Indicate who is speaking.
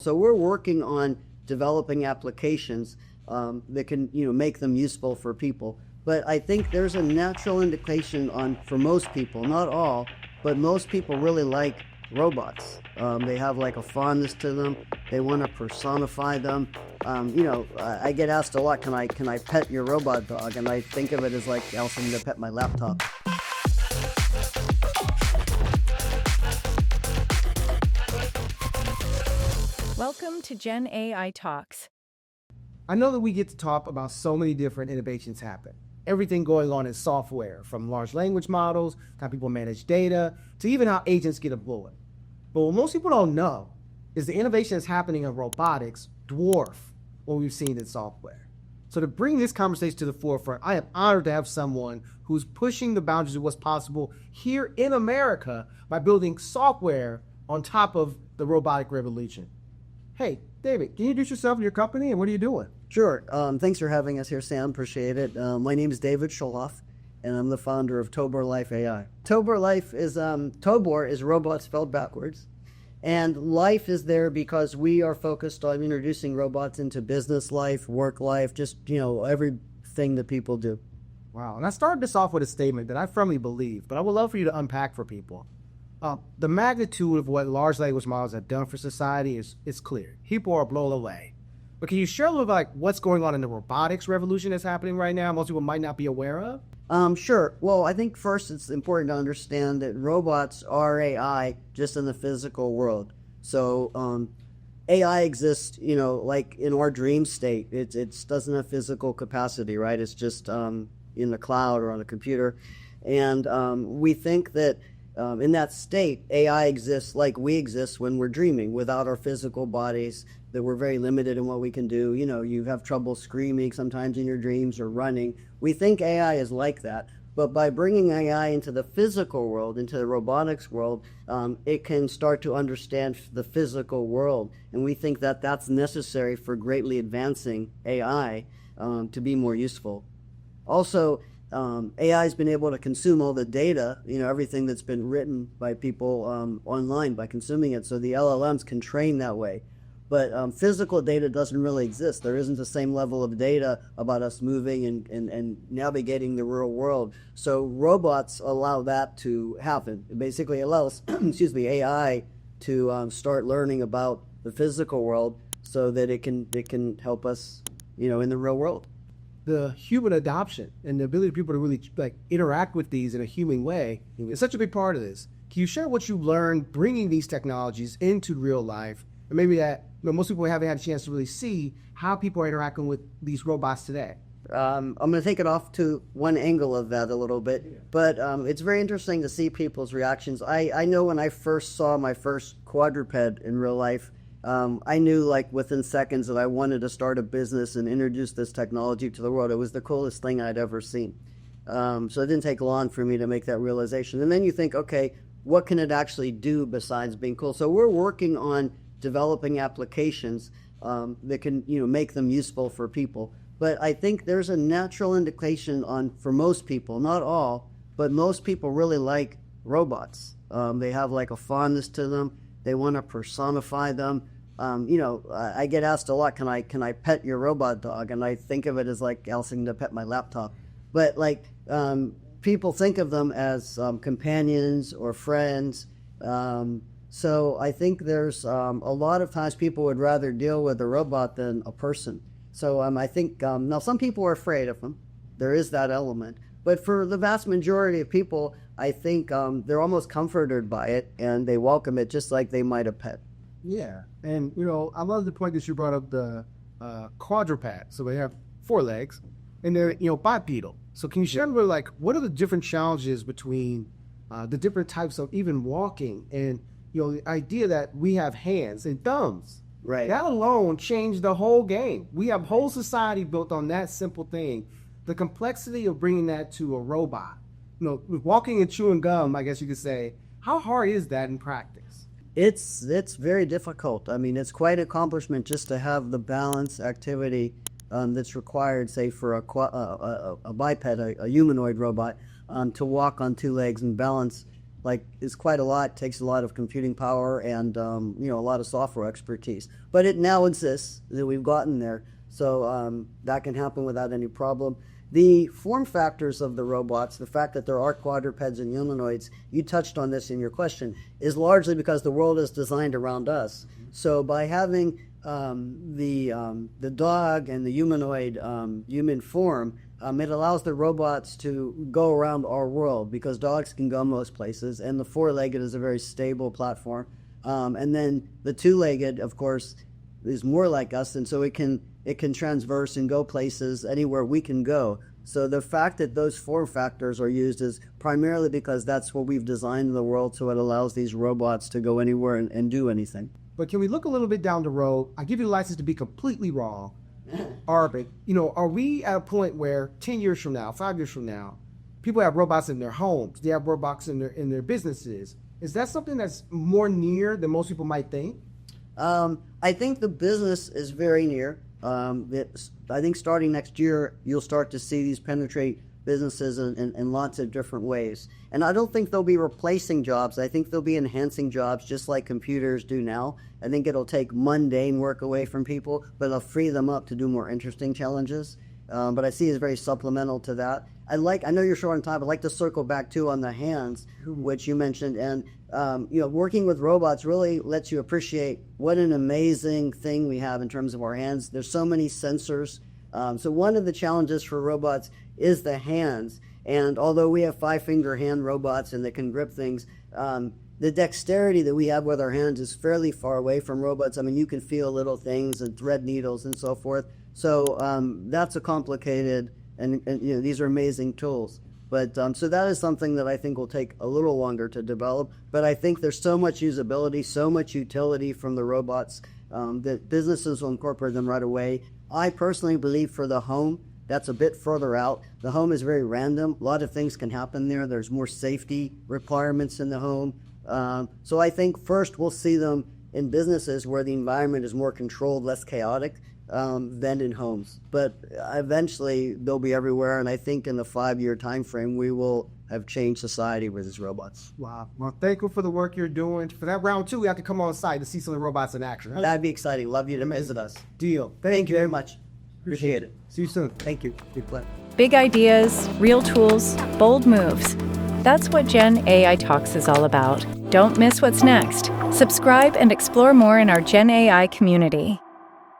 Speaker 1: So we're working on developing applications that can, make them useful for people. But I think there's a natural indication for most people, not all, but most people really like robots. They have like a fondness to them. They want to personify them. I get asked a lot, can I pet your robot dog? And I think of it as like asking me to pet my laptop.
Speaker 2: Welcome to GenAI Talks.
Speaker 3: I know that we get to talk about so many different innovations happen. Everything going on in software, from large language models, how people manage data, to even how agents get employed. But what most people don't know is the innovation that's happening in robotics dwarf what we've seen in software. So to bring this conversation to the forefront, I am honored to have someone who's pushing the boundaries of what's possible here in America by building software on top of the robotic revolution. Hey, David, can you introduce yourself and your company, and what are you doing?
Speaker 1: Sure. Thanks for having us here, Sam. Appreciate it. My name is David Schulhof, and I'm the founder of Tobor Life AI. Toborlife is, Tobor is robot spelled backwards, and life is there because we are focused on introducing robots into business life, work life, just, everything that people do.
Speaker 3: Wow. And I started this off with a statement that I firmly believe, but I would love for you to unpack for people. The magnitude of what large language models have done for society is clear. People are blown away. But can you share a little bit what's going on in the robotics revolution that's happening right now most people might not be aware of?
Speaker 1: Sure. Well, I think first it's important to understand that robots are AI just in the physical world. So AI exists, like in our dream state. It doesn't have physical capacity, right? It's just in the cloud or on a computer. And we think that in that state, AI exists like we exist when we're dreaming, without our physical bodies, that we're very limited in what we can do. You have trouble screaming sometimes in your dreams or running. We think AI is like that. But by bringing AI into the physical world, into the robotics world, it can start to understand the physical world. And we think that that's necessary for greatly advancing AI to be more useful. Also, AI has been able to consume all the data, everything that's been written by people online by consuming it. So the LLMs can train that way. But physical data doesn't really exist. There isn't the same level of data about us moving and navigating the real world. So robots allow that to happen. It basically allows, AI to start learning about the physical world so that it can help us, in the real world.
Speaker 3: The human adoption and the ability of people to really interact with these in a human way is such a big part of this. Can you share what you learned bringing these technologies into real life, and maybe that most people haven't had a chance to really see how people are interacting with these robots today?
Speaker 1: I'm going to take it off to one angle of that a little bit, but it's very interesting to see people's reactions. I know when I first saw my first quadruped in real life, I knew within seconds that I wanted to start a business and introduce this technology to the world. It was the coolest thing I'd ever seen. So it didn't take long for me to make that realization. And then you think, okay, what can it actually do besides being cool? So we're working on developing applications that can, make them useful for people. But I think there's a natural indication for most people, not all, but most people really like robots. They have a fondness to them. They want to personify them. I get asked a lot, can I pet your robot dog? And I think of it as like asking to pet my laptop. But people think of them as companions or friends. So I think there's a lot of times people would rather deal with a robot than a person. So I think now some people are afraid of them. There is that element. But for the vast majority of people, I think they're almost comforted by it, and they welcome it just like they might a pet.
Speaker 3: Yeah, and I love the point that you brought up the quadrupeds. So they have 4 legs, and they're bipedal. So can you share a little what are the different challenges between the different types of even walking and the idea that we have hands and thumbs?
Speaker 1: Right.
Speaker 3: That alone changed the whole game. We have whole society built on that simple thing. The complexity of bringing that to a robot, walking and chewing gum, I guess you could say, how hard is that in practice?
Speaker 1: It's very difficult. I mean, it's quite an accomplishment just to have the balance activity that's required, say, for a biped, a humanoid robot, to walk on 2 legs and balance, is quite a lot, takes a lot of computing power and a lot of software expertise. But it now exists, that we've gotten there, so that can happen without any problem. The form factors of the robots, the fact that there are quadrupeds and humanoids, you touched on this in your question, is largely because the world is designed around us. So by having the dog and the humanoid human form, it allows the robots to go around our world, because dogs can go most places, and the four-legged is a very stable platform. And then the two-legged, of course, is more like us, and so it can transverse and go places anywhere we can go. So the fact that those form factors are used is primarily because that's what we've designed in the world, so it allows these robots to go anywhere and do anything.
Speaker 3: But can we look a little bit down the road? I give you the license to be completely wrong. Are we at a point where 10 years from now, 5 years from now, people have robots in their homes, they have robots in their businesses? Is that something that's more near than most people might think?
Speaker 1: I think the business is very near. I think starting next year, you'll start to see these penetrate businesses in lots of different ways. And I don't think they'll be replacing jobs. I think they'll be enhancing jobs just like computers do now. I think it'll take mundane work away from people, but it'll free them up to do more interesting challenges. But I see it as very supplemental to that. I know you're short on time. I'd like to circle back too on the hands, which you mentioned. And working with robots really lets you appreciate what an amazing thing we have in terms of our hands. There's so many sensors. So one of the challenges for robots is the hands. And although we have 5-finger hand robots and they can grip things, the dexterity that we have with our hands is fairly far away from robots. I mean, you can feel little things and thread needles and so forth. So that's a complicated, and these are amazing tools. But so that is something that I think will take a little longer to develop. But I think there's so much usability, so much utility from the robots that businesses will incorporate them right away. I personally believe for the home, that's a bit further out. The home is very random. A lot of things can happen there. There's more safety requirements in the home. So I think first we'll see them in businesses where the environment is more controlled, less chaotic than in homes. But eventually they'll be everywhere, and I think in the 5-year time frame we will have changed society with these robots.
Speaker 3: Wow. Well, thank you for the work you're doing. For that round 2, we have to come on site to see some of the robots in action. Right?
Speaker 1: That'd be exciting. Love you to visit us.
Speaker 3: Deal.
Speaker 1: Thank you very much. Appreciate it.
Speaker 3: See you soon.
Speaker 1: Thank you. Big pleasure.
Speaker 2: Big ideas, real tools, bold moves. That's what GenAI Talks is all about. Don't miss what's next. Subscribe and explore more in our GenAI community.